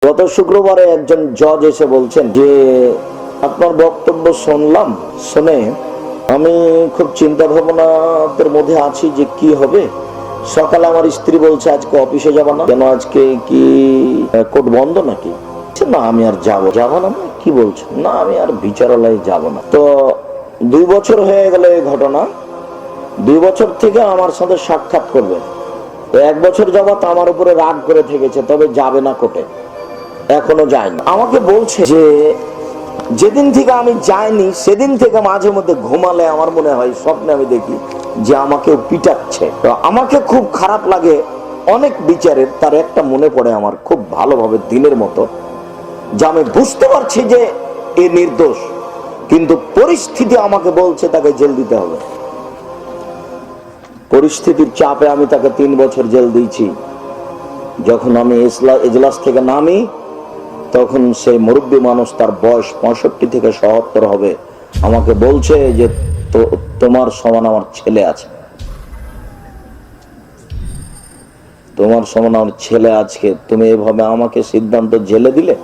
গত শুক্রবারে একজন জজ এসে বলছেন যে আপনার বক্তব্য শুনলাম, শুনে আমি খুব চিন্তা ভাবনার মধ্যে আছি যে কি হবে। সকালে আমার স্ত্রী বলছে আজকে অফিসে যাব না কেন, আজকে কি কোর্ট বন্ধ নাকি? না আমি আর যাব না। কি বলছেন? না আমি আর বিচারালয়ে যাব না। তো 2 বছর হয়ে গেল এই ঘটনা। 2 বছর থেকে আমার সাথে সাক্ষাৎ করবে, 1 বছর যাবত আমার উপরে রাগ করে থেকেছে, তবে যাবে না কোর্টে, এখনো যায়নি। আমাকে বলছে যে যেদিন থেকে আমি যাইনি সেদিন থেকে মাঝে মধ্যে ঘুমালে আমার মনে হয়, স্বপ্নে আমি দেখি যে আমাকে পিটাচ্ছে। তো আমাকে খুব খারাপ লাগে অনেক বিচারের। তার একটা মনে পড়ে আমার খুব ভালোভাবে দিনের মতো, যে আমি বুঝতে পারছি যে এ নির্দোষ, কিন্তু পরিস্থিতি আমাকে বলছে তাকে জেল দিতে হবে। পরিস্থিতির চাপে আমি তাকে 3 বছর জেল দিয়েছি। যখন আমি এজলাস থেকে নামি তখন সেই মুরব্বী মানুষ, তার বয়স 65 থেকে 77 হবে, আমাকে বলছে যে তোমার সমান আমার ছেলে আছে, তোমার সমান আমার ছেলে আছে, তুমি এভাবে আমাকে সিদ্ধান্ত জেলে দিলে।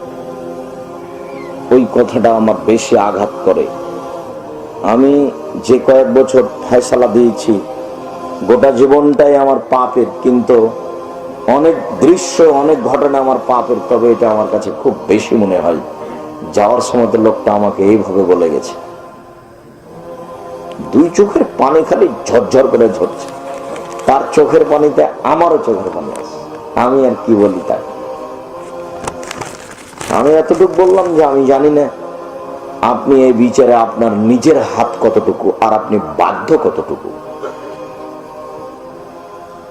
ওই কথাটা আমার বেশি আঘাত করে। আমি যে কয়েক বছর ফয়সালা দিয়েছি, গোটা জীবনটাই আমার পাপের, কিন্তু অনেক দৃশ্য, অনেক ঘটনা আমার পাপের, তবে এটা আমার কাছে খুব বেশি মনে হয়। যাওয়ার সময় লোকটা আমাকে এইভাবে বলে গেছে। 2 চোখের পানি খালি ঝরঝর করে ঝরছে, তার চোখের পানিতে আমারও চোখের পানি আছে। আমি আর কি বলি তাকে? আমি এতটুকু বললাম যে আমি জানি না আপনি এই বিচারে আপনার নিজের হাত কতটুকু আর আপনি বাধ্য কতটুকু।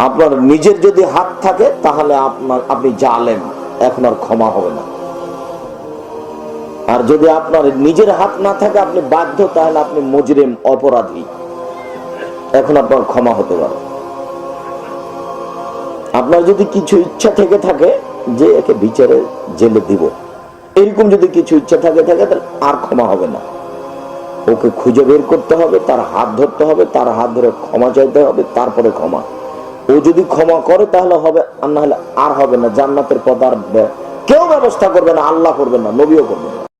আপনার নিজের যদি হাত থাকে তাহলে আপনি জালেম, এখন আর ক্ষমা হবে না। আর যদি আপনার নিজের হাত না থাকে, আপনি বাধ্য, তাহলে আপনি মুজরিম, অপরাধী, এখন আপনার ক্ষমা হতে পারে। আপনার যদি কিছু ইচ্ছা থেকে থাকে যে একে বিচারে জেলে দিব, এরকম যদি কিছু ইচ্ছা থাকে তাহলে আর ক্ষমা হবে না। ওকে খুঁজে বের করতে হবে, তার হাত ধরতে হবে, তার হাত ধরে ক্ষমা চাইতে হবে, তারপরে ক্ষমা। ও যদি ক্ষমা করে তাহলে হবে, আর না হলে আর হবে না। জান্নাতের পথ আর কেউ ব্যবস্থা করবে না, আল্লাহ করবে না, নবীও করবে না।